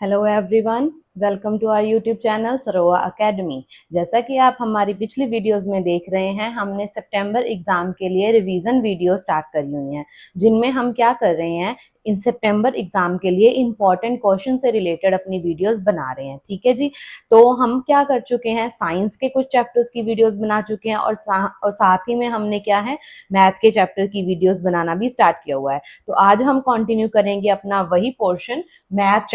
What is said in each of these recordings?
Hello everyone, welcome to our YouTube channel Sarova academy. जैसा कि आप हमारी पिछली वीडियोस में देख रहे हैं, हमने सितंबर एग्जाम के लिए रिवीजन वीडियो स्टार्ट करी हुई हैं, जिनमें हम क्या कर रहे हैं, इन सितंबर एग्जाम के लिए इंपॉर्टेंट क्वेश्चन से रिलेटेड अपनी वीडियोस बना रहे हैं। ठीक है जी। तो हम क्या कर चुके हैं, साइंस के कुछ चैप्टर्स की वीडियोस बना चुके हैं और साथ ही में हमने क्या है, मैथ के चैप्टर की वीडियोस बनाना भी स्टार्ट किया हुआ है। तो आज हम कंटिन्यू करेंगे अपना वही पोर्शन, मैथ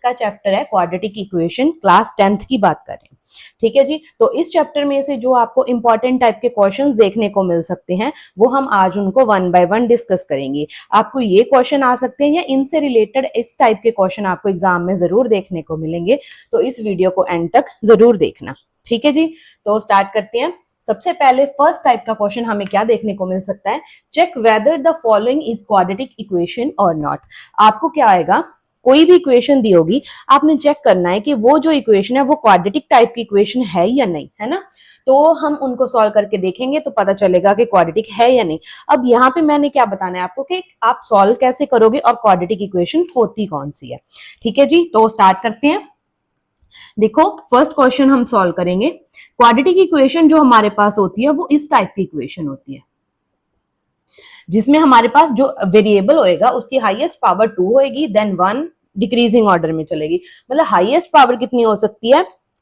का चैप्टर है क्वाड्रेटिक इक्वेशन, क्लास 10th की बात करें। ठीक है जी। तो इस चैप्टर में से जो आपको इंपॉर्टेंट टाइप के क्वेश्चंस देखने को मिल सकते हैं, वो हम आज उनको वन बाय वन डिस्कस करेंगे। आपको ये क्वेश्चन आ सकते हैं या इनसे रिलेटेड इस टाइप के क्वेश्चन आपको एग्जाम में जरूर देखने को मिलेंगे, तो इस वीडियो को एंड तक जरूर देखना। ठीक है जी। तो स्टार्ट करते हैं। सबसे पहले फर्स्ट टाइप का क्वेश्चन हमें क्या देखने को मिल सकता है, check whether the following is quadratic equation और नॉट। आपको क्या आएगा, कोई भी इक्वेशन दी होगी, आपने चेक करना है कि वो जो इक्वेशन है वो क्वाड्रेटिक टाइप की इक्वेशन है या नहीं, है ना। तो हम उनको सॉल्व करके देखेंगे तो पता चलेगा कि क्वाड्रेटिक है या नहीं। अब यहाँ पे मैंने क्या बताना है आपको कि आप सॉल्व कैसे करोगे और क्वाड्रेटिक इक्वेशन होती कौन सी है। ठीक है जी। तो स्टार्ट करते हैं। देखो, फर्स्ट क्वेश्चन हम सॉल्व करेंगे। क्वाड्रेटिक इक्वेशन जो हमारे पास होती है वो इस टाइप की इक्वेशन होती है, जिसमें हमारे पास जो वेरिएबल होएगा उसकी हाईएस्ट पावर 2 होएगी, देन 1 डिक्रीजिंग ऑर्डर में चलेगी। मतलब हाईएस्ट पावर कितनी हो सकती है,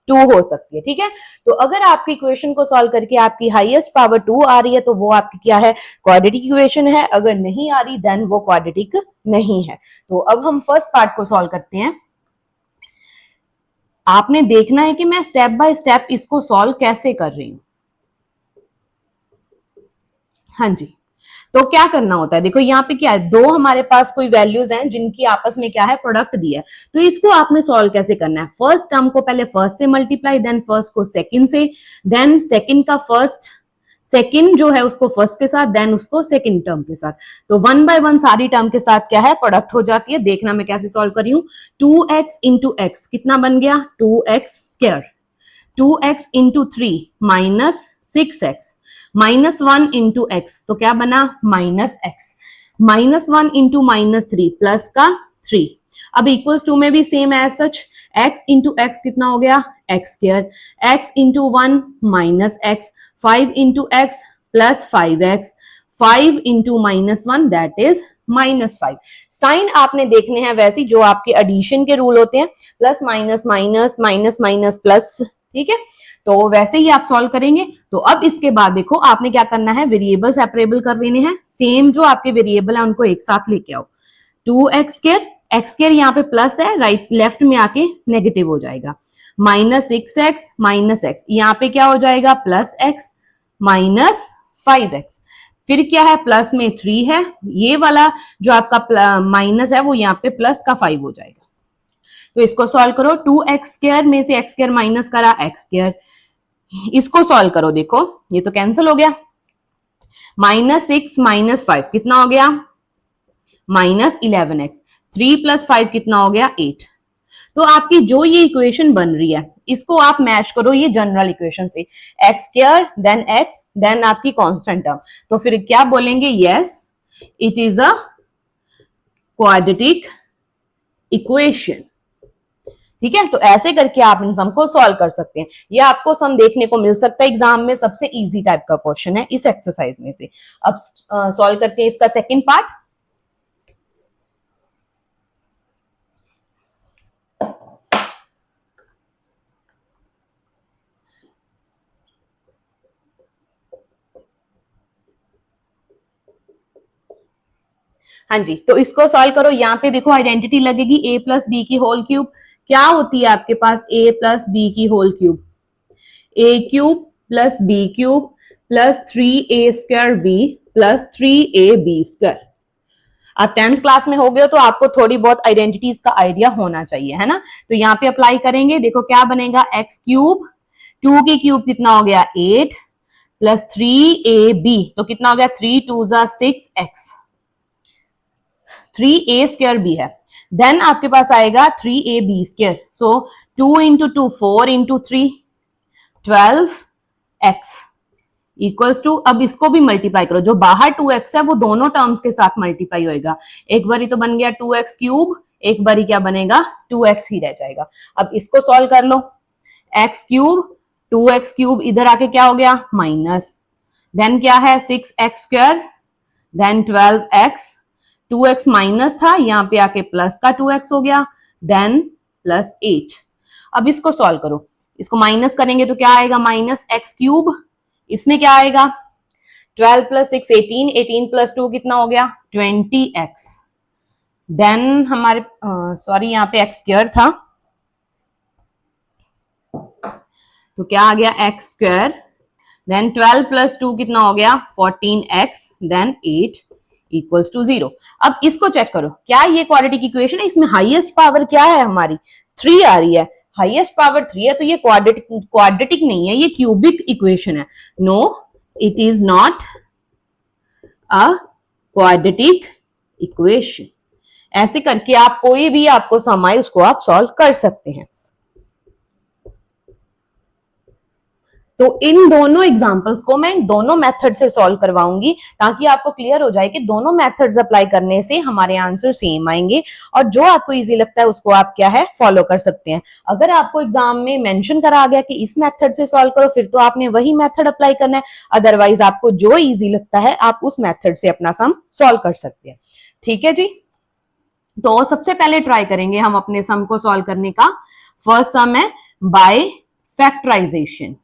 2 हो सकती है। ठीक है। तो अगर आपकी इक्वेशन को सॉल्व करके आपकी हाईएस्ट पावर 2 आ रही है तो वो आपकी क्या है, क्वाड्रेटिक इक्वेशन है। अगर नहीं आ रही देन वो क्वाड्रेटिक नहीं है। तो अब हम फर्स्ट पार्ट को सॉल्व करते हैं। आपने देखना है कि मैं स्टेप बाय स्टेप इसको सॉल्व कैसे कर रही हूं। हाँ जी। तो क्या करना होता है, देखो यहाँ पे क्या है, दो हमारे पास कोई वैल्यूज हैं जिनकी आपस में क्या है, प्रोडक्ट दिया है। तो इसको आपने सॉल्व कैसे करना है, फर्स्ट टर्म को पहले फर्स्ट से मल्टीप्लाई, देन फर्स्ट को सेकंड से, देन सेकंड का फर्स्ट, सेकंड जो है उसको फर्स्ट के साथ, देन उसको सेकंड टर्म के साथ। तो वन बाय वन सारी टर्म के साथ क्या है, प्रोडक्ट हो जाती है। देखना मैं कैसे सॉल्व करी हूं। 2x इंटू एक्स कितना बन गया, 2x square. 2x into 3 minus 6x, minus 1 into x तो क्या बना, minus x. Minus 1 into minus 3 plus का 3। अब इक्वल्स टू में भी same as such, x into x कितना हो गया, x square. x into 1 minus x, 5 into x plus 5x, 5 into minus 1 that is minus 5। Sign आपने देखने हैं वैसे जो आपके एडिशन के रूल होते हैं, plus minus minus, minus minus plus. ठीक है। तो वैसे ही आप सॉल्व करेंगे। तो अब इसके बाद देखो आपने क्या करना है, वेरिएबल सेपरेबल कर लेने हैं। सेम जो आपके वेरिएबल है उनको एक साथ लेके आओ। 2x स्क्वायर, एक्स स्क्वायर यहाँ पे प्लस है, राइट लेफ्ट में आके नेगेटिव हो जाएगा। माइनस 6x माइनस एक्स, यहाँ पे क्या हो जाएगा, प्लस एक्स माइनस 5x। फिर क्या है, प्लस में 3 है, ये वाला जो आपका माइनस है वो यहाँ पे प्लस का 5 हो जाएगा। तो इसको सॉल्व करो। 2x स्क्वायर में से एक्स स्क्वायर माइनस करा, एक्स स्क्वायर। इसको सॉल्व करो, देखो ये तो कैंसिल हो गया। माइनस 6 माइनस 5 कितना हो गया, माइनस 11x। 3 प्लस 5 कितना हो गया, 8। तो आपकी जो ये इक्वेशन बन रही है इसको आप मैच करो ये जनरल इक्वेशन से, x square then x then आपकी कांस्टेंट टर्म। तो फिर क्या बोलेंगे, yes it is a quadratic equation. ठीक है। तो ऐसे करके आप इन सम को सॉल्व कर सकते हैं। ये आपको सम देखने को मिल सकता है एग्जाम में, सबसे इजी टाइप का क्वेश्चन है इस एक्सरसाइज में से। अब सॉल्व करते हैं इसका सेकंड पार्ट। हाँ जी। तो इसको सॉल्व करो। यहाँ पे देखो आइडेंटिटी लगेगी, a प्लस बी की होल क्यूब। क्या होती है आपके पास, a प्लस बी की whole cube, a cube plus b cube plus 3a square b plus 3ab square. आप 10th क्लास में हो गए हो तो आपको थोड़ी बहुत आइडेंटिटीज का आइडिया होना चाहिए, है ना। तो यहाँ पे अप्लाई करेंगे, देखो क्या बनेगा, एक्स क्यूब, 2 की क्यूब कितना हो गया, 8 प्लस 3ab तो कितना हो गया, 3 2 जा 6x, 3a स्क्वायर b है। देन आपके पास आएगा 3ab square, so 2 into 2 4 into 3 12x equals to, अब इसको भी मल्टीप्लाई करो, जो बाहर 2x है वो दोनों टर्म्स के साथ मल्टीप्लाई होएगा। एक बारी तो बन गया 2x क्यूब, एक बारी क्या बनेगा 2x ही रह जाएगा। अब इसको सॉल्व कर लो, x क्यूब 2x क्यूब इधर आके क्या हो गया माइनस, देन क्या है 6x square, then 12x, 2x minus था यहाँ पे आके प्लस का 2x हो गया, देन प्लस 8। अब इसको सॉल्व करो, इसको माइनस करेंगे तो क्या आएगा माइनस x क्यूब, इसमें क्या आएगा 12 प्लस 6 18, 18 प्लस 2 कितना हो गया 20x, देन हमारे सॉरी यहाँ पे x स्क्वायर था तो क्या आ गया x स्क्वायर, देन 12 प्लस 2 कितना हो गया 14x, देन 8 इक्वल्स टू 0। अब इसको चेक करो, क्या ये क्वाड्रेटिक इक्वेशन है, इसमें हाईएस्ट पावर क्या है हमारी 3 आ रही है, हाईएस्ट पावर 3 है तो ये क्वाड्रेटिक नहीं है, ये क्यूबिक इक्वेशन है। No it is not a quadratic equation. ऐसे करके आप कोई भी आपको सम आए उसको आप सॉल्व कर सकते हैं। तो इन दोनों एग्जांपल्स को मैं दोनों मेथड से सॉल्व करवाऊंगी ताकि आपको क्लियर हो जाए कि दोनों मेथड्स अप्लाई करने से हमारे आंसर सेम आएंगे, और जो आपको इजी लगता है उसको आप क्या है फॉलो कर सकते हैं। अगर आपको एग्जाम में मेंशन करा गया कि इस मेथड से सॉल्व करो फिर तो आपने वही मेथड अप्लाई करना है, अदरवाइज आपको जो इजी लगता है आप उस मेथड से अपना सम सॉल्व कर सकते हैं। ठीक है जी, तो सबसे पहले ट्राई करेंगे हम अपने सम को सॉल्व करने का। फर्स्ट सम है बाय फैक्टराइजेशन।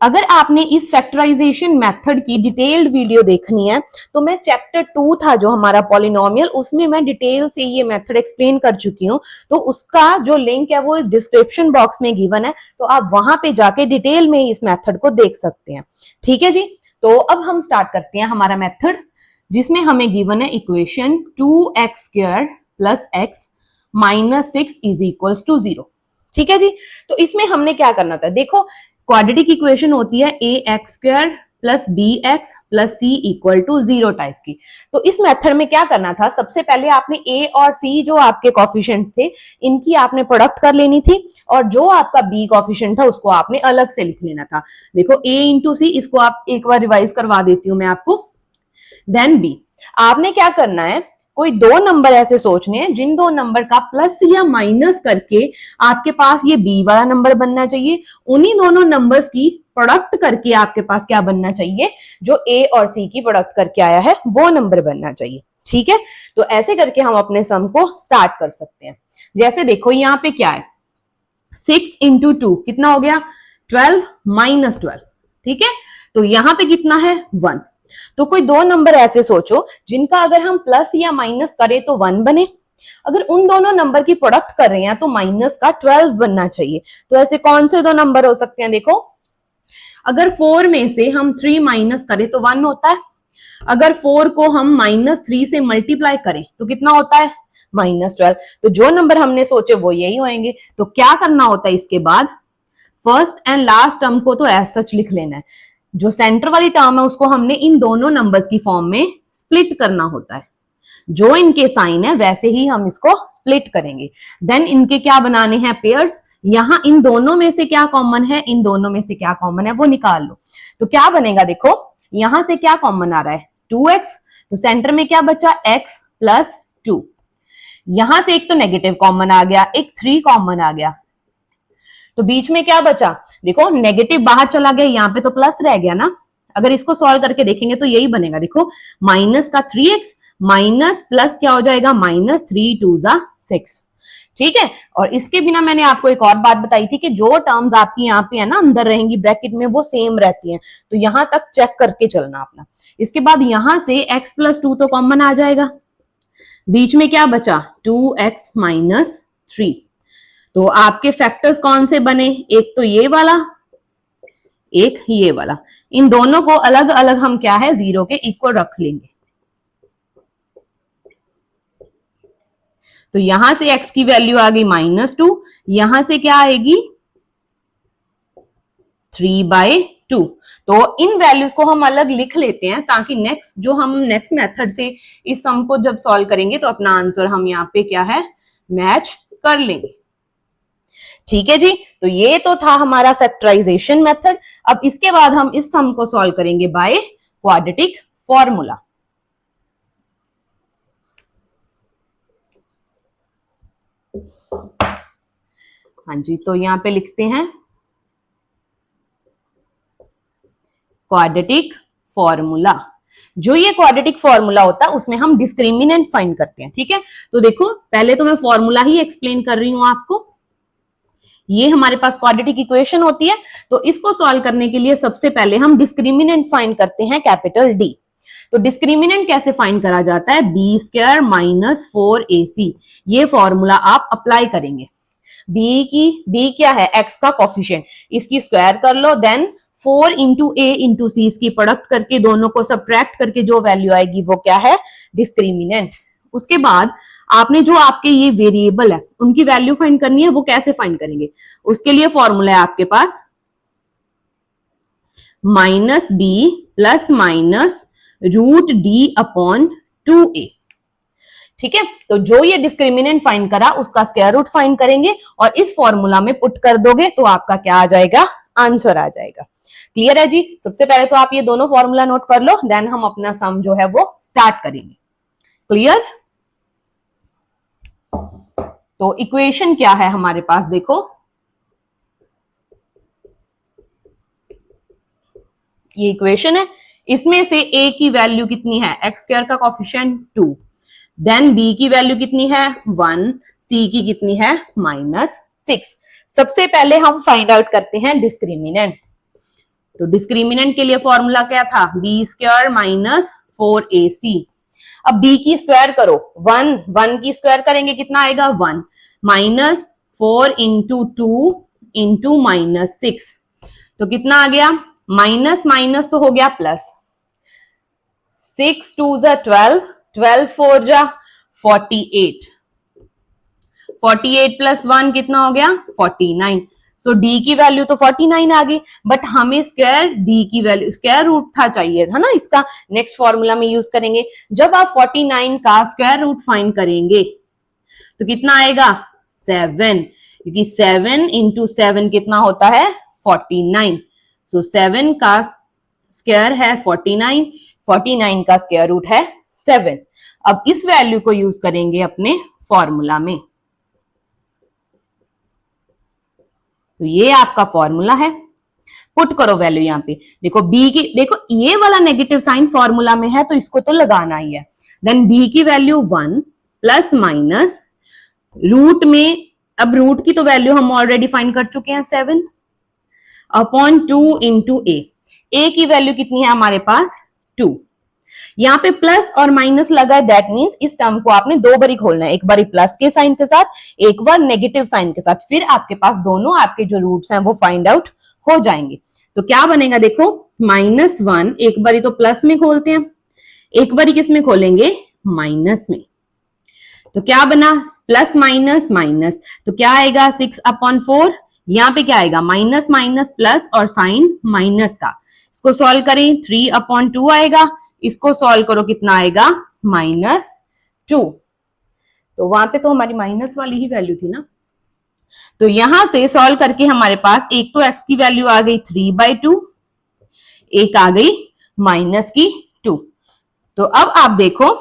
अगर आपने इस फैक्टराइजेशन मेथड की डिटेल्ड वीडियो देखनी है तो मैं चैप्टर 2 था जो हमारा पॉलिनोमियल, उसमें मैं डिटेल से ये मेथड एक्सप्लेन कर चुकी हूँ, तो उसका जो लिंक है वो डिस्क्रिप्शन बॉक्स में गिवन है, तो आप वहां पे जाके डिटेल में इस मेथड को देख सकते हैं। ठीक है जी, तो अब हम स्टार्ट करते हैं हमारा मेथड, जिसमें हमें गिवन है equation 2x square plus x minus 6 is equals to 0। ठीक है जी, तो इसमें हमने क्या करना था, देखो क्वाड्रेटिक इक्वेशन होती है ax square plus bx plus c equal to 0 type की। तो इस मेथड में क्या करना था, सबसे पहले आपने a और c जो आपके कोफिशिएंट्स थे इनकी आपने प्रोडक्ट कर लेनी थी, और जो आपका b कोफिशिएंट था उसको आपने अलग से लिख लेना था। देखो a इंटू सी, इसको आप एक बार रिवाइज करवा देती हूँ मैं आपको। देन b, आपने क्या करना है, कोई दो नंबर ऐसे सोचने हैं जिन दो नंबर का प्लस या माइनस करके आपके पास ये बी वाला नंबर बनना चाहिए, उन्हीं दोनों नंबर्स की प्रोडक्ट करके आपके पास क्या बनना चाहिए, जो ए और सी की प्रोडक्ट करके आया है वो नंबर बनना चाहिए। ठीक है, तो ऐसे करके हम अपने सम को स्टार्ट कर सकते हैं। जैसे देखो यहाँ पे क्या है 6 इंटू 2 कितना हो गया 12 माइनस 12। ठीक है, तो यहाँ पे कितना है 1। तो कोई दो नंबर ऐसे सोचो जिनका अगर हम प्लस या माइनस करें तो 1 बने, अगर उन दोनों नंबर की प्रोडक्ट कर रहे हैं तो माइनस का 12 बनना चाहिए। तो ऐसे कौन से दो नंबर हो सकते हैं, देखो अगर 4 में से हम 3 माइनस करें तो 1 होता है, अगर 4 को हम -3 से मल्टीप्लाई करें तो कितना होता है -12। तो जो नंबर हमने सोचे वो यही होंगे। तो क्या करना होता है, इसके बाद फर्स्ट एंड लास्ट टर्म को तो एज सच लिख लेना है, जो सेंटर वाली टर्म है उसको हमने इन दोनों नंबर्स की फॉर्म में स्प्लिट करना होता है, जो इनके साइन है वैसे ही हम इसको स्प्लिट करेंगे। देन इनके क्या बनाने हैं पेयर्स, यहां इन दोनों में से क्या कॉमन है, इन दोनों में से क्या कॉमन है वो निकाल लो। तो क्या बनेगा, देखो यहां से क्या कॉमन आ रहा है 2x, तो सेंटर में क्या बचा x प्लस 2, यहां से एक तो नेगेटिव कॉमन आ गया, एक 3 कॉमन आ गया, तो बीच में क्या बचा, देखो नेगेटिव बाहर चला गया, यहाँ पे तो प्लस रह गया ना। अगर इसको सॉल्व करके देखेंगे तो यही बनेगा, देखो माइनस का 3x माइनस प्लस क्या हो जाएगा -3 2 6। ठीक है, और इसके बिना मैंने आपको एक और बात बताई थी कि जो टर्म्स आपकी यहाँ पे है ना अंदर रहेंगी ब्रैकेट में वो सेम रहती हैं, तो यहां तक चेक करके चलना अपना। इसके बाद यहां से x प्लस 2 तो कॉमन आ जाएगा, बीच में क्या बचा 2x माइनस 3। तो आपके फैक्टर्स कौन से बने, एक तो ये वाला एक ये वाला, इन दोनों को अलग अलग हम क्या है 0 के इक्वल रख लेंगे। तो यहां से x की वैल्यू आ गई -2, यहां से क्या आएगी 3/2। तो इन वैल्यूज को हम अलग लिख लेते हैं ताकि नेक्स्ट मेथड से इस सम को जब सॉल्व करेंगे तो अपना आंसर हम यहाँ पे क्या है मैच कर लेंगे। ठीक है जी, तो ये तो था हमारा फैक्टराइजेशन मेथड। अब इसके बाद हम इस सम को सॉल्व करेंगे बाय क्वाड्रेटिक फॉर्मूला। हाँ जी, तो यहां पे लिखते हैं क्वाड्रेटिक फॉर्मूला। जो ये क्वाड्रेटिक फॉर्मूला होता है उसमें हम डिस्क्रिमिनेंट फाइंड करते हैं। ठीक है, तो देखो पहले तो मैं फॉर्मूला ही एक्सप्लेन कर रही हूं आपको। ये हमारे पास क्वाड्रेटिक इक्वेशन होती है, तो इसको सॉल्व करने के लिए सबसे पहले हम डिस्क्रिमिनेंट फाइंड करते हैं कैपिटल डी। तो डिस्क्रिमिनेंट कैसे फाइंड करा जाता है? बी स्क्वायर माइनस 4ac, ये फॉर्मूला आप अप्लाई करेंगे। बी क्या है? एक्स का कोफिशिएंट, इसकी स्क्वायर कर लो, देन 4 इंटू ए इंटू सी, इसकी प्रोडक्ट करके दोनों को सब्ट्रैक्ट करके जो वैल्यू आएगी वो क्या है? डिस्क्रिमिनेंट। उसके बाद आपने जो आपके ये वेरिएबल है उनकी वैल्यू फाइंड करनी है। वो कैसे फाइंड करेंगे? उसके लिए फॉर्मूला है आपके पास minus B plus minus root D upon 2a। ठीक है, तो जो ये डिस्क्रिमिनेंट फाइंड करा उसका स्क्वायर रूट फाइंड करेंगे और इस फॉर्मूला में पुट कर दोगे तो आपका क्या आ जाएगा? आंसर आ जाएगा। क्लियर है जी? सबसे पहले तो आप ये दोनों फॉर्मूला नोट कर लो, देन हम अपना सम जो है वो स्टार्ट करेंगे। क्लियर? तो इक्वेशन क्या है हमारे पास? देखो ये इक्वेशन है, इसमें से a की वैल्यू कितनी है? एक्स स्क्वायर का कोफिशिएंट 2, देन b की वैल्यू कितनी है? 1, c की कितनी है? -6। सबसे पहले हम फाइंड आउट करते हैं डिस्क्रिमिनेंट। तो डिस्क्रिमिनेंट के लिए फॉर्मूला क्या था? B square minus 4ac। अब b की स्क्वायर करो, 1 की स्क्वायर करेंगे कितना आएगा? 1 माइनस 4 इंटू 2 इंटू -6, तो कितना आ गया? माइनस माइनस तो हो गया प्लस, 6 2 12, 12 4 48, 48 प्लस 1 कितना हो गया? 49। सो डी की वैल्यू तो 49 आ गई, बट हमें स्क्वायर डी की वैल्यू स्क्वायर रूट था चाहिए था ना, इसका नेक्स्ट फॉर्मूला में यूज करेंगे। जब आप 49 का स्क्वायर रूट फाइंड करेंगे तो कितना आएगा? 7, क्योंकि 7 इंटू 7 कितना होता है? 49। सो 7 का स्क्वायर है 49, 49 का स्क्वायर रूट है 7। अब इस वैल्यू को यूज करेंगे अपने फॉर्मूला में। तो ये आपका फॉर्मूला है, पुट करो वैल्यू यहां पे। देखो बी की, देखो ये वाला नेगेटिव साइन फॉर्मूला में है तो इसको तो लगाना ही है। देन बी की वैल्यू 1 प्लस माइनस रूट में, अब रूट की तो वैल्यू हम ऑलरेडी फाइंड कर चुके हैं 7 अपॉन 2 इंटू ए की वैल्यू कितनी है हमारे पास? 2। यहाँ पे प्लस और माइनस लगा है, दैट मींस इस टर्म को आपने दो बारी खोलना है, एक बारी प्लस के साइन के साथ, एक बार नेगेटिव साइन के साथ, फिर आपके पास दोनों आपके जो रूट्स हैं वो फाइंड आउट हो जाएंगे। तो क्या बनेगा? देखो -1 एक बारी तो प्लस में खोलते हैं, एक बारी किस में खोलेंगे? माइनस में। तो क्या बना? प्लस माइनस माइनस, तो क्या आएगा? 6 अपॉन 4। यहाँ पे क्या आएगा? माइनस माइनस प्लस और साइन माइनस का। इसको सॉल्व करें, 3 अपॉन 2 आएगा। इसको सॉल्व करो, कितना आएगा? -2। तो वहां पे तो हमारी माइनस वाली ही वैल्यू थी ना, तो यहां से सॉल्व करके हमारे पास एक तो x की वैल्यू आ गई 3/2, एक आ गई -2। तो अब आप देखो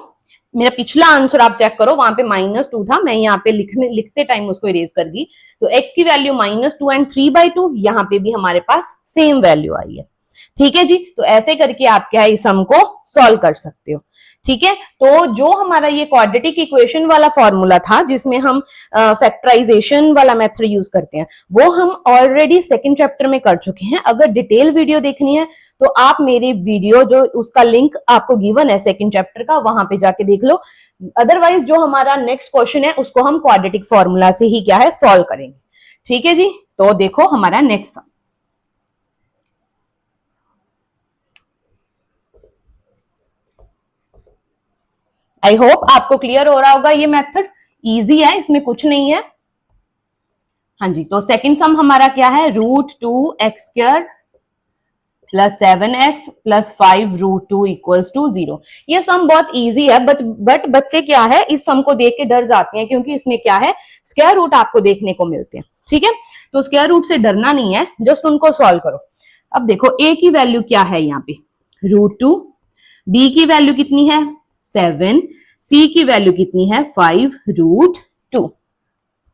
मेरा पिछला आंसर आप चेक करो, वहां पे -2 था, मैं यहाँ पे लिखते टाइम उसको इरेज कर दी। तो x की वैल्यू -2 एंड 3/2, यहाँ पे भी हमारे पास सेम वैल्यू आई है। ठीक है जी, तो ऐसे करके आप क्या है इस सम को सॉल्व कर सकते हो। ठीक है, तो जो हमारा ये क्वाड्रेटिक इक्वेशन वाला फॉर्मूला था जिसमें हम फैक्टराइजेशन वाला मेथड यूज करते हैं, वो हम ऑलरेडी सेकंड चैप्टर में कर चुके हैं। अगर डिटेल वीडियो देखनी है तो आप मेरे वीडियो जो उसका लिंक आपको गिवन है सेकंड चैप्टर का, वहां पे जाके देख लो। अदरवाइज जो हमारा नेक्स्ट क्वेश्चन है उसको हम क्वाड्रेटिक फॉर्मूला से ही क्या है सॉल्व करेंगे। ठीक है जी, तो देखो हमारा नेक्स्ट सम। आई होप आपको क्लियर हो रहा होगा, ये मेथड इजी है, इसमें कुछ नहीं है। हाँ जी, तो सेकंड सम हमारा क्या है? √2x² plus 7x plus 5 √2 equals to 0। ये सम बहुत इजी है, बट बच्चे क्या है इस सम को देख के डर जाते हैं, क्योंकि इसमें क्या है स्क्वायर रूट आपको देखने को मिलते हैं। ठीक है, तो स्क्वायर रूट से डरना नहीं है, जस्ट उनको सॉल्व करो। अब देखो a की वैल्यू क्या है यहाँ पे? √2, b की वैल्यू कितनी है? 7, c की वैल्यू कितनी है? 5 √2।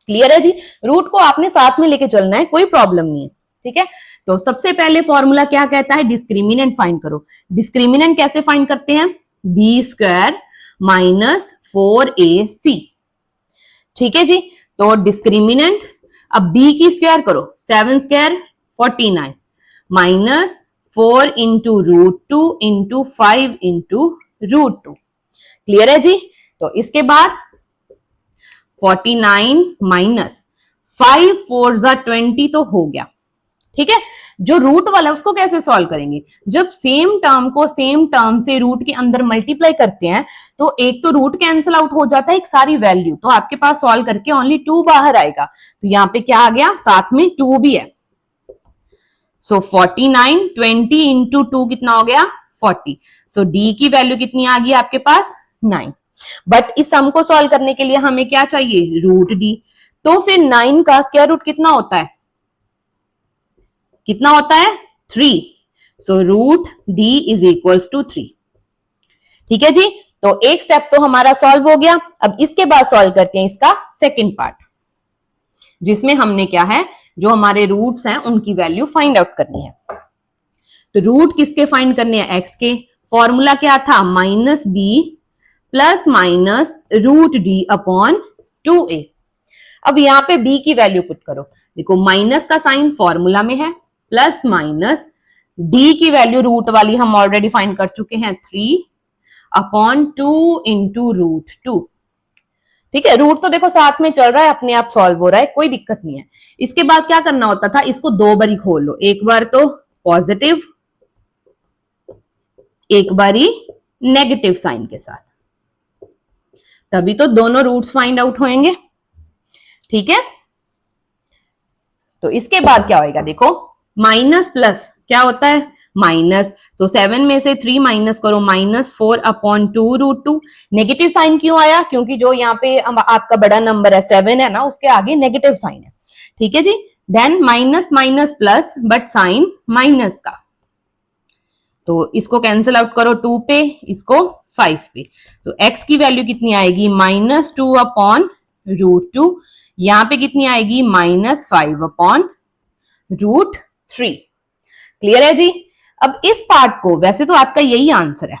क्लियर है जी। रूट को आपने साथ में लेके चलना है, कोई प्रॉब्लम नहीं है, ठीक है। तो सबसे पहले फॉर्मूला क्या कहता है, डिस्क्रिमिनेंट फाइंड करो। डिस्क्रिमिनेंट कैसे फाइंड करते हैं, बी स्क्वायर माइनस 4ac, ठीक है जी। तो डिस्क्रिमिनेंट, अब b की स्क्वायर करो, 7 square 49 minus 4 into √2 into 5 into √2, clear है जी। तो इसके बाद 49 माइनस 5 4 20 तो हो गया, ठीक है। जो रूट वाला उसको कैसे सॉल्व करेंगे, जब सेम टर्म को सेम टर्म से रूट के अंदर मल्टीप्लाई करते हैं तो एक तो रूट कैंसिल आउट हो जाता है, एक सारी वैल्यू, तो आपके पास सॉल्व करके ओनली 2 बाहर आएगा। तो यहां पे क्या आ गया, साथ में 2 भी है। सो 49 20 इंटू 2 कितना हो गया 40। सो डी की वैल्यू कितनी आ गई आपके पास 9। बट इस सम को सॉल्व करने के लिए हमें क्या चाहिए, रूट डी। तो फिर 9 का स्क्वायर रूट कितना होता है, कितना होता है 3। So root D is equals to 3, ठीक है जी। तो एक स्टेप तो हमारा सॉल्व हो गया। अब इसके बाद सॉल्व करते हैं इसका सेकंड पार्ट, जिसमें हमने क्या है, जो हमारे रूट्स हैं उनकी वैल्यू फाइंड आउट करनी है। तो रूट किसके फाइंड करने हैं, एक्स के। फॉर्मूला क्या था, minus B plus minus root D upon 2a। अब यहां पे b की वैल्यू पुट करो, देखो माइनस का साइन फॉर्मूला में है, प्लस माइनस d की वैल्यू रूट वाली हम ऑलरेडी फाइंड कर चुके हैं 3 अपॉन 2 इंटू √2, ठीक है। रूट तो देखो साथ में चल रहा है, अपने आप सॉल्व हो रहा है, कोई दिक्कत नहीं है। इसके बाद क्या करना होता था, इसको 2 बारी खोल लो, एक बार तो पॉजिटिव, एक बारी नेगेटिव साइन के साथ, तभी तो दोनों रूट्स फाइंड आउट होंगे, ठीक है। तो इसके बाद क्या होएगा, देखो माइनस प्लस क्या होता है माइनस, तो 7 में से 3 माइनस करो, -4 अपॉन 2√2। नेगेटिव साइन क्यों आया, क्योंकि जो यहाँ पे आपका बड़ा नंबर है 7 है ना, उसके आगे नेगेटिव साइन है, ठीक है जी। Then minus minus plus, but sign minus का, तो इसको कैंसिल आउट करो 2 पे, इसको 5 पे। तो x की वैल्यू कितनी आएगी, -2 अपॉन √2, यहां पे कितनी आएगी -5 अपॉन √3। क्लियर है जी। अब इस पार्ट को, वैसे तो आपका यही आंसर है,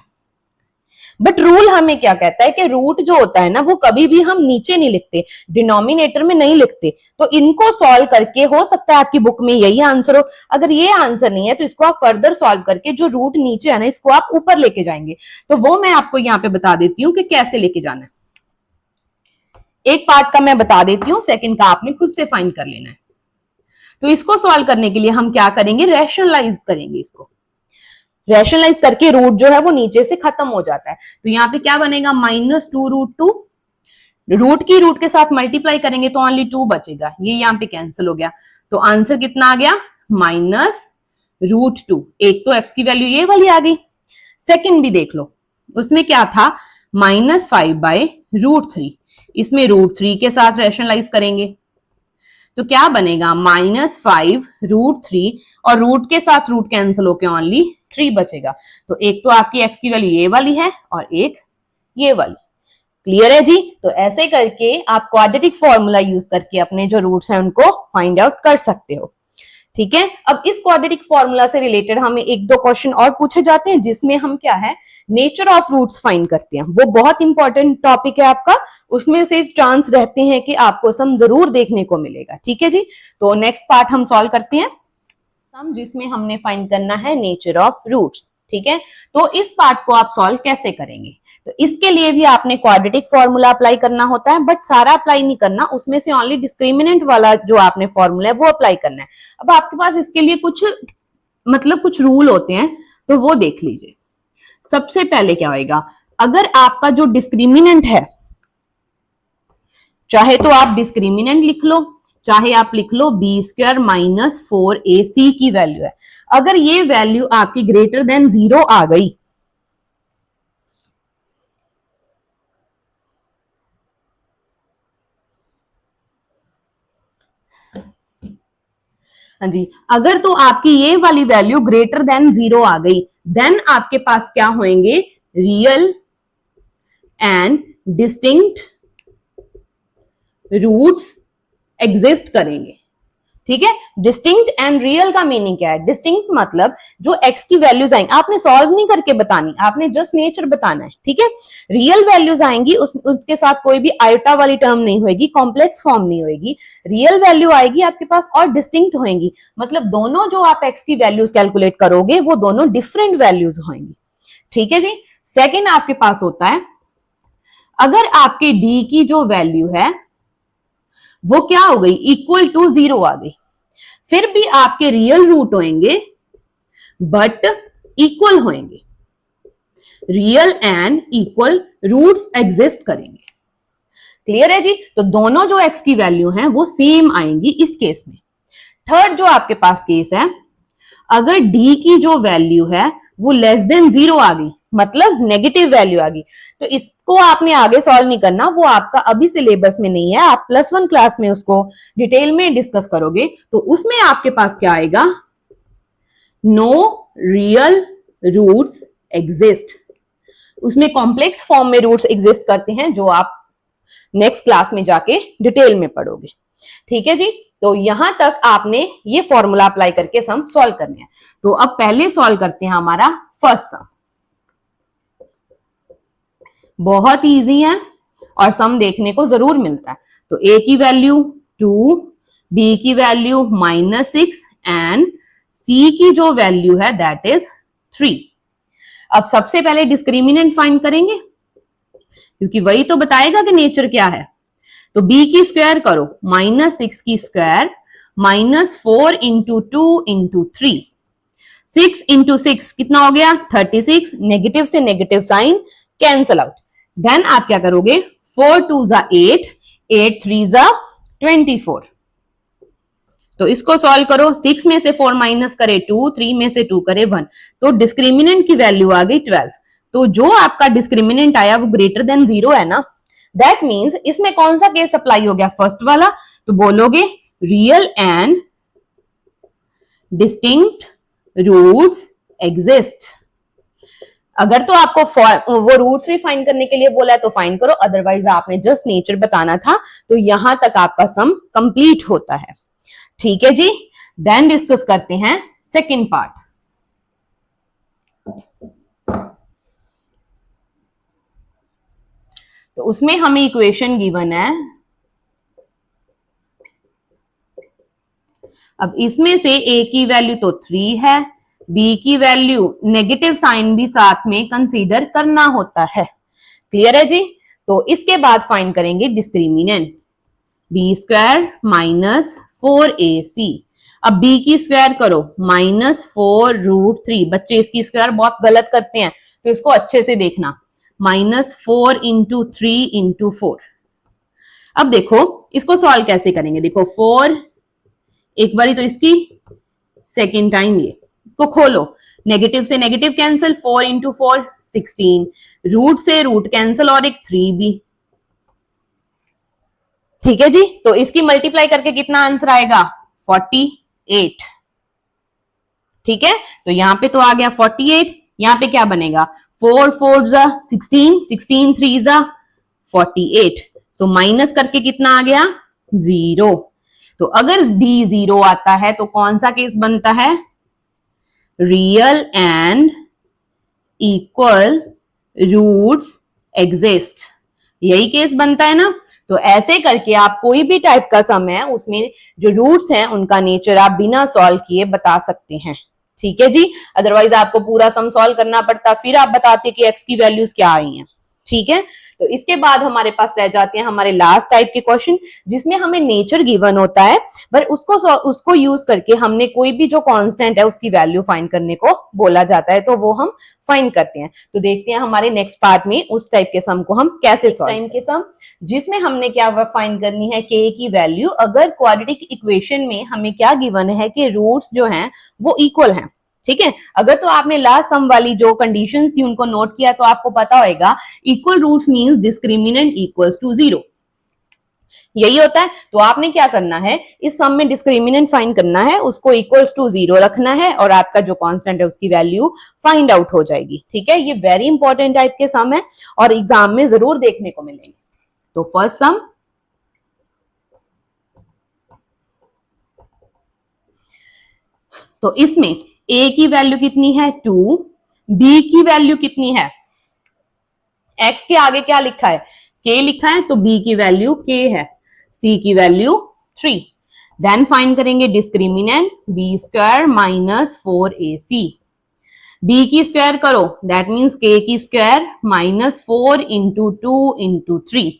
बट रूल हमें क्या कहता है कि रूट जो होता है ना, वो कभी भी हम नीचे नहीं लिखते, डिनोमिनेटर में नहीं लिखते। तो इनको सॉल्व करके, हो सकता है आपकी बुक में यही आंसर हो, अगर ये आंसर नहीं है तो इसको आप फर्दर सॉल्व करके जो रूट नीचे है ना, इसको आप ऊपर लेके जाएंगे। तो वो मैं आपको यहाँ पे बता देती हूँ कि कैसे लेके जाना है। एक पार्ट का मैं बता देती हूँ, सेकंड का आपने खुद से फाइंड कर लेना है। तो इसको सॉल्व करने के लिए हम क्या करेंगे, रैशनलाइज करेंगे। इसको रैशनलाइज करके रूट जो है वो नीचे से खत्म हो जाता है। तो यहाँ पे क्या बनेगा, -2√2, रूट की रूट के साथ मल्टीप्लाई करेंगे तो ओनली 2 बचेगा, ये यहाँ पे कैंसिल हो गया। तो आंसर कितना आ गया, -√2। एक तो x की वैल्यू ये वाली आ गई, सेकंड भी देख लो, उसमें क्या था -5/√3, इसमें √3 के साथ रैशनलाइज करेंगे तो क्या बनेगा -5√3, और रूट के साथ रूट कैंसिल होके ओनली 3 बचेगा। तो एक तो आपकी x की वैल्यू ये वाली है और एक ये वाली। क्लियर है जी। तो ऐसे करके आप क्वाड्रेटिक फॉर्मूला यूज करके अपने जो रूट्स हैं उनको फाइंड आउट कर सकते हो, ठीक है। अब इस क्वाड्रेटिक फॉर्मूला से रिलेटेड हमें 1-2 क्वेश्चन और पूछे जाते हैं, जिसमें हम क्या है, नेचर ऑफ रूट्स फाइंड करते हैं। वो बहुत इंपॉर्टेंट टॉपिक है आपका, उसमें से चांस रहते हैं कि आपको सम जरूर देखने को मिलेगा, ठीक है जी। तो नेक्स्ट पार्ट हम सॉल्व करते हैं, सम जिसमें हमने फाइंड करना है नेचर ऑफ रूट्स, ठीक है। तो इस पार्ट को आप सॉल्व कैसे करेंगे, तो इसके लिए भी आपने क्वाड्रेटिक फॉर्मूला अप्लाई करना होता है, बट सारा अप्लाई नहीं करना, उसमें से ओनली डिस्क्रिमिनेंट वाला जो आपने फॉर्मूला है वो अप्लाई करना है। अब आपके पास इसके लिए कुछ रूल होते हैं, तो वो देख लीजिए। सबसे पहले क्या होएगा, अगर आपका जो डिस्क्रिमिनेंट है, चाहे तो आप डिस्क्रिमिनेंट लिख लो, चाहे आप लिख लो b² - 4ac की वैल्यू है, अगर ये वैल्यू आपकी ग्रेटर देन 0 आ गई, हाँ जी, अगर तो आपकी ये वाली वैल्यू ग्रेटर देन 0 आ गई, देन आपके पास क्या होंगे, real and distinct roots exist करेंगे। ठीक है, डिस्टिंक्ट एंड रियल का मीनिंग क्या है? डिस्टिंक्ट मतलब जो एक्स की वैल्यूज आएंगी, आपने सॉल्व नहीं करके बतानी, आपने जस्ट नेचर बताना है। ठीक है, रियल वैल्यूज आएंगी, उसके साथ कोई भी आयोटा वाली टर्म नहीं होगी, कॉम्प्लेक्स फॉर्म नहीं होगी, रियल वैल्यू आएगी आपके पास और डिस्टिंक्ट होंगी। मतलब दोनों जो आप एक्स की वैल्यूज कैलकुलेट करोगे वो दोनों डिफरेंट वैल्यूज होंगी। ठीक है जी। सेकेंड आपके पास होता है, अगर आपके डी की जो वैल्यू है वो क्या हो गई? इक्वल टू 0 आ गई, फिर भी आपके रियल रूट होंगे बट इक्वल होंगे। Real and equal roots exist करेंगे। क्लियर है जी? तो दोनों जो एक्स की वैल्यू हैं वो सेम आएंगी इस केस में। थर्ड जो आपके पास केस है, अगर डी की जो वैल्यू है वो लेस देन 0 आ गई, मतलब नेगेटिव वैल्यू आ गई, तो इसको आपने आगे सॉल्व नहीं करना, वो आपका अभी सिलेबस में नहीं है, आप +1 क्लास में उसको डिटेल में डिस्कस करोगे। तो उसमें आपके पास क्या आएगा? No real roots exist. उसमें कॉम्प्लेक्स फॉर्म में रूट्स एग्जिस्ट करते हैं, जो आप नेक्स्ट क्लास में जाके डिटेल में पढ़ोगे। ठीक है जी। तो यहां तक आपने ये फॉर्मूला अप्लाई करके सम सॉल्व करने हैं। तो अब पहले सॉल्व करते हैं हमारा फर्स्ट सम। बहुत इजी है और सम देखने को जरूर मिलता है। तो ए की वैल्यू 2, बी की वैल्यू -6 एंड सी की जो वैल्यू है दैट इज 3। अब सबसे पहले डिस्क्रिमिनेंट फाइंड करेंगे, क्योंकि वही तो बताएगा कि नेचर क्या है। तो b की स्क्वायर करो, -6 की स्क्वायर -4 इंटू 2 इंटू 3, 6 इंटू 6 कितना हो गया? 36। नेगेटिव से negative sign cancel out. Then आप क्या करोगे? 4 2 जा 8, 8 3 जा 24। तो इसको सॉल्व करो, 6 में से 4 माइनस करे 2, 3 में से 2 करे 1, तो डिस्क्रिमिनेंट की वैल्यू आ गई 12। तो जो आपका डिस्क्रिमिनेंट आया वो ग्रेटर देन 0 है ना, दैट मीन्स इसमें कौन सा केस अप्लाई हो गया? फर्स्ट वाला। तो बोलोगे real and distinct roots exist. अगर तो आपको वो रूट्स भी फाइंड करने के लिए बोला है तो फाइंड करो, अदरवाइज आपने जस्ट नेचर बताना था। तो यहां तक आपका सम कंप्लीट होता है। ठीक है जी। देन डिस्कस करते हैं सेकेंड पार्ट। तो उसमें हमें इक्वेशन गिवन है। अब इसमें से a की वैल्यू तो 3 है, b की वैल्यू नेगेटिव साइन भी साथ में कंसीडर करना होता है। क्लियर है जी? तो इसके बाद फाइंड करेंगे डिस्क्रिमिनेंट, b² -4ac। अब b की स्क्वायर करो, -4√3। बच्चे इसकी स्क्वायर बहुत गलत करते हैं, तो इसको अच्छे से देखना, -4 इंटू 3 इंटू 4। अब देखो इसको सॉल्व कैसे करेंगे। देखो 4 एक बारी तो इसकी, सेकेंड टाइम ये, इसको खोलो, नेगेटिव से नेगेटिव कैंसिल, 4 इंटू 4 16, रूट से रूट कैंसिल और एक 3 भी। ठीक है जी। तो इसकी मल्टीप्लाई करके कितना आंसर आएगा? 48। ठीक है, तो यहां पे तो आ गया 48। यहां पे क्या बनेगा? 4 4 जा 16, 16 3 जा 48। सो माइनस करके कितना आ गया? 0। तो अगर d 0 आता है तो कौन सा केस बनता है? Real and equal roots exist, यही केस बनता है ना। तो ऐसे करके आप कोई भी टाइप का सम है उसमें जो रूट्स हैं उनका नेचर आप बिना सॉल्व किए बता सकते हैं। ठीक है जी। अदरवाइज आपको पूरा सम सॉल्व करना पड़ता, फिर आप बताते कि एक्स की वैल्यूज क्या आई हैं। ठीक है, तो इसके बाद हमारे पास रह जाते हैं हमारे लास्ट टाइप के क्वेश्चन, जिसमें हमें नेचर गिवन होता है, पर उसको यूज करके हमने कोई भी जो कांस्टेंट है उसकी वैल्यू फाइंड करने को बोला जाता है, तो वो हम फाइंड करते हैं। तो देखते हैं हमारे नेक्स्ट पार्ट में उस टाइप के सम को हम कैसे सॉल्व। टाइम के सम जिसमें हमने क्या फाइंड करनी है? के की वैल्यू। अगर क्वाड्रेटिक इक्वेशन में हमें क्या गिवन है कि रूट्स जो हैं वो इक्वल हैं। ठीक है, अगर तो आपने लास्ट सम वाली जो कंडीशंस थी उनको नोट किया तो आपको पता होगा equal roots means discriminant equals to 0, यही होता है। तो आपने क्या करना है, इस सम में डिस्क्रिमिनेंट फाइंड करना है, उसको इक्वल्स टू 0 रखना है और आपका जो कांस्टेंट है उसकी वैल्यू फाइंड आउट हो जाएगी। ठीक है, ये वेरी इंपॉर्टेंट टाइप के सम है और एग्जाम में जरूर देखने को मिलेंगे। तो फर्स्ट सम, तो इसमें a की वैल्यू कितनी है 2, b की वैल्यू कितनी है, x के आगे क्या लिखा है k लिखा है, तो b की वैल्यू k है, c की वैल्यू 3। देन फाइंड करेंगे discriminant b square minus 4ac, b की स्क्वायर करो दैट मीन्स k की स्क्वायर माइनस 4 इंटू 2 इंटू 3,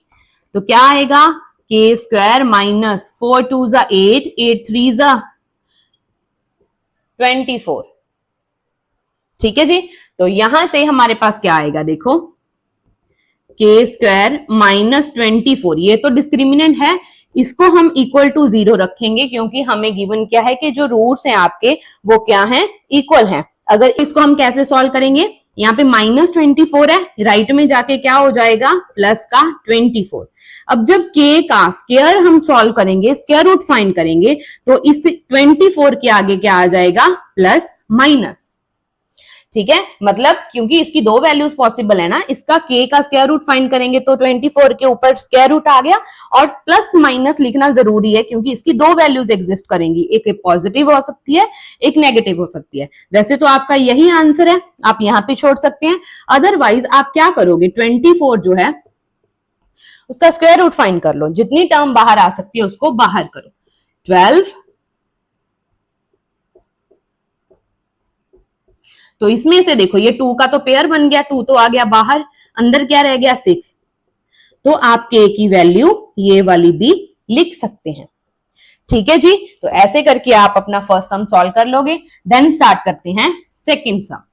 तो क्या आएगा k स्क्वायर माइनस 4 2 जा 8, 8 3 जा 24। ठीक है जी, तो यहां से हमारे पास क्या आएगा देखो, k स्क्वायर माइनस 24, ये तो डिस्क्रिमिनेंट है, इसको हम इक्वल टू 0 रखेंगे क्योंकि हमें गिवन क्या है कि जो रूट्स हैं आपके वो क्या हैं, इक्वल हैं। अगर इसको हम कैसे सॉल्व करेंगे, यहाँ पे माइनस 24 है, राइट में जाके क्या हो जाएगा प्लस का 24। अब जब k का स्क्वायर हम सॉल्व करेंगे, स्क्वायर रूट फाइंड करेंगे, तो इस 24 के आगे क्या आ जाएगा प्लस माइनस। ठीक है, मतलब क्योंकि इसकी दो वैल्यूज पॉसिबल है ना, इसका k का स्क्वायर रूट फाइंड करेंगे तो 24 के ऊपर स्क्वायर रूट आ गया, और प्लस माइनस लिखना जरूरी है क्योंकि इसकी दो वैल्यूज एग्जिस्ट करेंगी, एक पॉजिटिव हो सकती है एक नेगेटिव हो सकती है। वैसे तो आपका यही आंसर है, आप यहाँ पे छोड़ सकते हैं, अदरवाइज आप क्या करोगे 24 जो है उसका स्क्वायर रूट फाइंड कर लो, जितनी टर्म बाहर आ सकती है उसको बाहर करो। 12, तो इसमें से देखो ये 2 का तो पेयर बन गया, 2 तो आ गया बाहर, अंदर क्या रह गया 6, तो आप k की वैल्यू ये वाली भी लिख सकते हैं। ठीक है जी, तो ऐसे करके आप अपना फर्स्ट सम सॉल्व कर लोगे। देन स्टार्ट करते हैं सेकंड सम।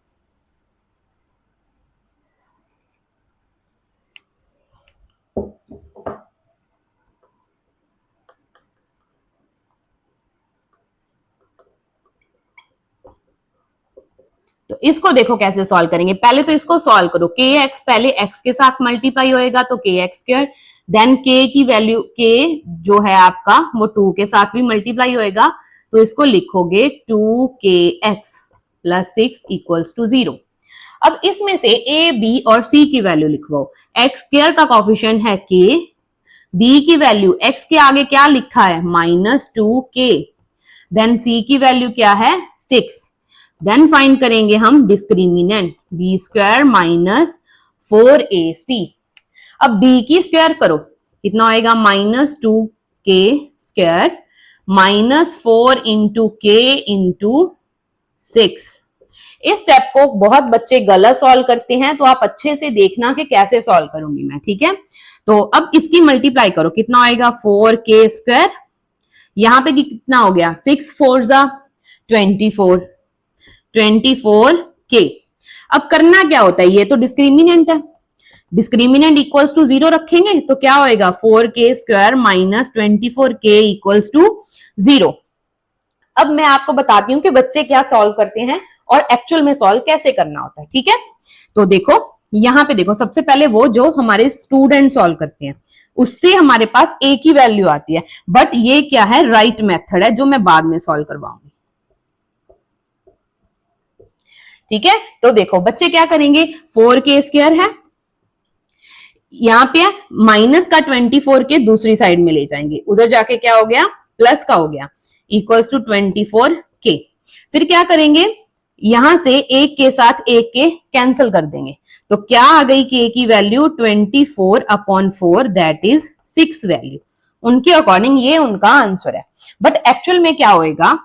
तो इसको देखो कैसे सॉल्व करेंगे, पहले तो इसको सॉल्व करो, के एक्स पहले एक्स के साथ मल्टीप्लाई होएगा तो के एक्स स्क्वायर, देन के की वैल्यू के जो है आपका वो 2 के साथ भी मल्टीप्लाई होएगा, तो इसको लिखोगे 2kx प्लस 6 इक्वल्स टू 0। अब इसमें से a b और c की वैल्यू लिखवाओ, एक्स स्क्वायर का कॉफिशिएंट है k, b की वैल्यू x के आगे क्या लिखा है -2k, देन c की वैल्यू क्या है 6। देन फाइंड करेंगे हम discriminant b square minus 4ac। अब b की स्क्वायर करो, कितना आएगा -2k square minus 4 into k into 6। इस स्टेप को बहुत बच्चे गलत सॉल्व करते हैं, तो आप अच्छे से देखना कि कैसे सॉल्व करूंगी मैं। ठीक है, तो अब इसकी मल्टीप्लाई करो, कितना आएगा 4k स्क्वायर, यहां पे कितना हो गया 6 4 जा 24, 24k। अब करना क्या होता है, ये तो डिस्क्रिमिनेंट है, डिस्क्रिमिनेंट इक्वल्स टू 0 रखेंगे तो क्या होएगा 4k square minus 24k equals to 0। अब मैं आपको बताती हूँ कि बच्चे क्या सॉल्व करते हैं और एक्चुअल में सॉल्व कैसे करना होता है। ठीक है, तो देखो यहां पे देखो, सबसे पहले वो जो हमारे स्टूडेंट सॉल्व करते हैं उससे हमारे पास a की वैल्यू आती है, बट ये क्या है राइट मेथड है जो मैं बाद में सॉल्व करवाऊंगी। ठीक है, तो देखो बच्चे क्या करेंगे, 4k स्क्वायर है, यहां पे माइनस का 24 के दूसरी साइड में ले जाएंगे, उधर जाके क्या हो गया प्लस का हो गया इक्वल्स टू 24k। फिर क्या करेंगे, यहां से एक के साथ एक के कैंसिल कर देंगे, तो क्या आ गई k की वैल्यू 24/4 दैट इज 6 वैल्यू। उनके अकॉर्डिंग ये उनका आंसर है, बट एक्चुअल में क्या होएगा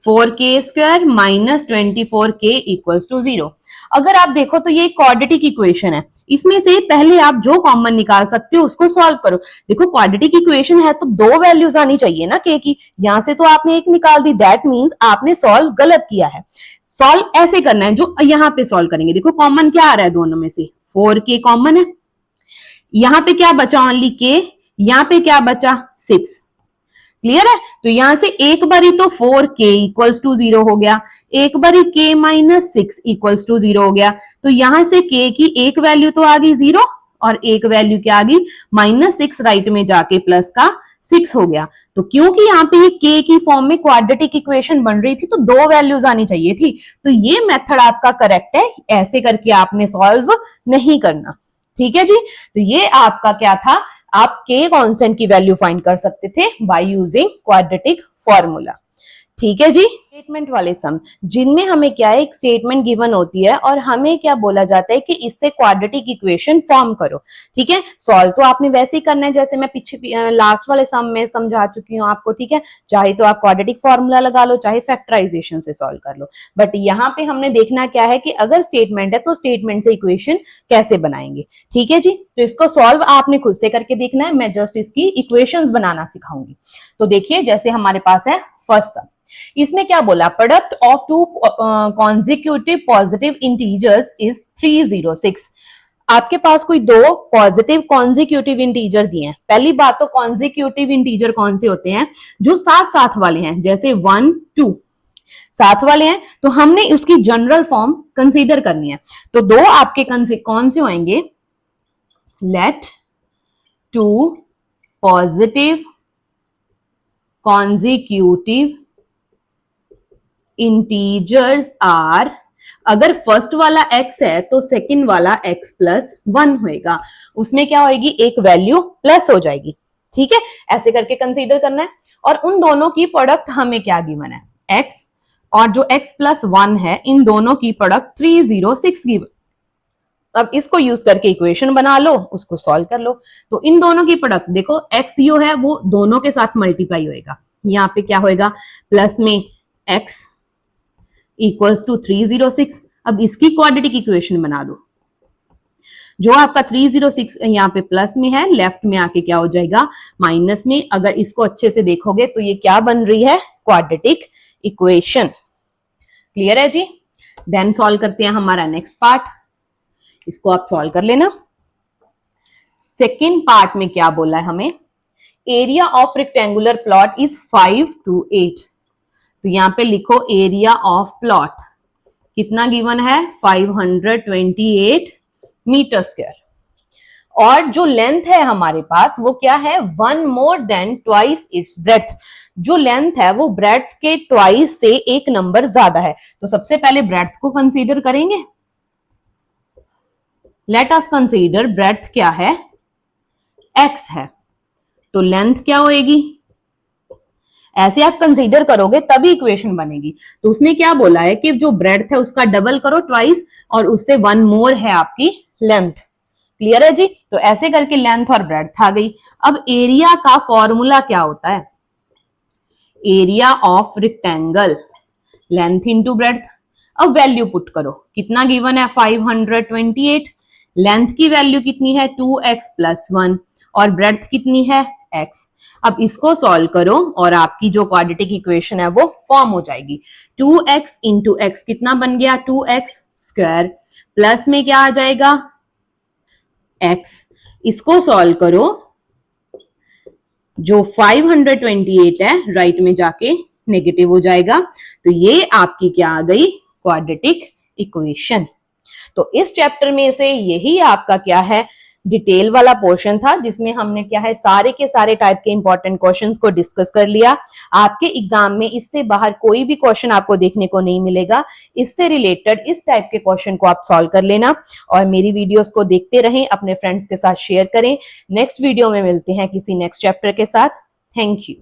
4k square minus 24k equals to 0। अगर आप देखो तो ये क्वाड्रेटिक इक्वेशन है, इसमें से पहले आप जो कॉमन निकाल सकते हो उसको सॉल्व करो। देखो क्वाड्रेटिक इक्वेशन है तो दो वैल्यूज आनी चाहिए ना k की, यहां से तो आपने एक निकाल दी, दैट मीन्स आपने सॉल्व गलत किया है। सॉल्व ऐसे करना है जो यहाँ पे सॉल्व करेंगे, देखो कॉमन क्या आ रहा है दोनों में से 4k कॉमन है, यहाँ पे क्या बचा ओनली k, यहाँ पे क्या बचा 6। क्लियर है, तो यहां से एक बारी तो 4k इक्वल्स टू 0 हो गया, एक बारी k माइनस 6 इक्वल्स टू 0 हो गया, तो यहां से k की एक वैल्यू तो आ गई 0 और एक वैल्यू क्या आ गई -6, राइट में जाके प्लस का 6 हो गया। तो क्योंकि यहाँ पे ये k की फॉर्म में क्वाड्रेटिक इक्वेशन बन रही थी तो दो वैल्यूज आनी चाहिए थी, तो ये मेथड आपका करेक्ट है, ऐसे करके आपने सॉल्व नहीं करना। ठीक है जी, तो ये आपका क्या था, आप k कांस्टेंट की वैल्यू फाइंड कर सकते थे बाय यूजिंग क्वाड्रेटिक फॉर्मूला। ठीक है जी, स्टेटमेंट वाले सम जिनमें हमें क्या है, एक स्टेटमेंट गिवन होती है और हमें क्या बोला जाता है कि इससे क्वाड्रेटिक इक्वेशन फॉर्म करो। ठीक है, सॉल्व तो आपने वैसे ही करना है जैसे मैं पीछे लास्ट वाले सम में समझा चुकी हूँ आपको। ठीक है, चाहे तो आप क्वाड्रेटिक फॉर्मूला लगा लो, चाहे फैक्टराइजेशन से सॉल्व कर लो, बट यहाँ पे हमने देखना क्या है कि अगर स्टेटमेंट है तो स्टेटमेंट से इक्वेशन कैसे बनाएंगे। ठीक है जी, तो इसको सॉल्व आपने खुद से करके देखना है, मैं जस्ट इसकी इक्वेशंस बनाना सिखाऊंगी। तो देखिए, जैसे हमारे पास है फर्स्ट सम, इसमें क्या बोला, product of two consecutive positive integers is 306। आपके पास कोई दो पॉजिटिव कॉन्जिक्यूटिव इंटीजर दिए हैं। पहली बात तो कॉन्जिक्यूटिव इंटीजर कौन से होते हैं, जो साथ साथ वाले हैं, जैसे 1 2 साथ वाले हैं, तो हमने उसकी जनरल फॉर्म कंसीडर करनी है। तो दो आपके कौन से होंगे, let two positive consecutive integers are, अगर फर्स्ट वाला x है तो सेकंड वाला x प्लस 1 होएगा, उसमें क्या होएगी, एक वैल्यू प्लस हो जाएगी। ठीक है, ऐसे करके कंसीडर करना है। और उन दोनों की प्रोडक्ट हमें क्या गिवन है, x और जो x प्लस 1 है, इन दोनों की प्रोडक्ट 306 गिवन। अब इसको यूज करके इक्वेशन बना लो, उसको सॉल्व कर लो। तो इन दोनों की प्रोडक्ट देखो, x जो है वो दोनों के साथ मल्टीप्लाई होएगा, यहाँ पे क्या होएगा, प्लस में x इक्वल्स टू 306। अब इसकी क्वाड्रेटिक इक्वेशन बना दो, जो आपका 306 यहाँ पे प्लस में है, लेफ्ट में आके क्या हो जाएगा, माइनस में। अगर इसको अच्छे से देखोगे तो ये क्या बन रही है, क्वाड्रेटिक इक्वेशन। क्लियर है जी। देन सॉल्व करते हैं हमारा नेक्स्ट पार्ट, इसको आप सॉल्व कर लेना। सेकेंड पार्ट में क्या बोला है हमें, area of rectangular plot is 5 to 8। तो यहां पे लिखो एरिया ऑफ प्लॉट कितना गिवन है, 528 मीटर स्क्वायर। और जो लेंथ है हमारे पास वो क्या है, 1 more than twice its breadth। जो लेंथ है वो ब्रेड्थ के ट्वाइस से एक नंबर ज्यादा है। तो सबसे पहले ब्रेड्थ को कंसीडर करेंगे। लेट अस कंसीडर ब्रेड्थ क्या है, x है, तो लेंथ क्या होएगी, ऐसे आप कंसीडर करोगे तभी इक्वेशन बनेगी। तो उसने क्या बोला है कि जो ब्रेड्थ है उसका डबल करो ट्वाइस, और उससे 1 मोर है आपकी लेंथ। क्लियर है जी। तो ऐसे करके लेंथ और ब्रेड्थ आ गई। अब एरिया का फॉर्मूला क्या होता है, area of rectangle length into breadth. अब वैल्यू पुट करो, कितना गिवन है, 528। लेंथ की वैल्यू कितनी है, 2x प्लस 1, और ब्रेड्थ कितनी है, x। अब इसको सॉल्व करो और आपकी जो क्वाड्रेटिक इक्वेशन है वो फॉर्म हो जाएगी। 2x इंटू एक्स कितना बन गया, 2x स्क्वायर, प्लस में क्या आ जाएगा, x। इसको सॉल्व करो, जो 528 है राइट में जाके नेगेटिव हो जाएगा। तो ये आपकी क्या आ गई, क्वाड्रेटिक इक्वेशन। तो इस चैप्टर में से यही आपका क्या है, डिटेल वाला पोर्शन था, जिसमें हमने क्या है, सारे के सारे टाइप के इंपॉर्टेंट क्वेश्चंस को डिस्कस कर लिया। आपके एग्जाम में इससे बाहर कोई भी क्वेश्चन आपको देखने को नहीं मिलेगा। इससे रिलेटेड इस टाइप के क्वेश्चन को आप सॉल्व कर लेना, और मेरी वीडियोस को देखते रहें, अपने फ्रेंड्स के साथ शेयर करें। नेक्स्ट वीडियो में मिलते हैं किसी नेक्स्ट चैप्टर के साथ। Thank you.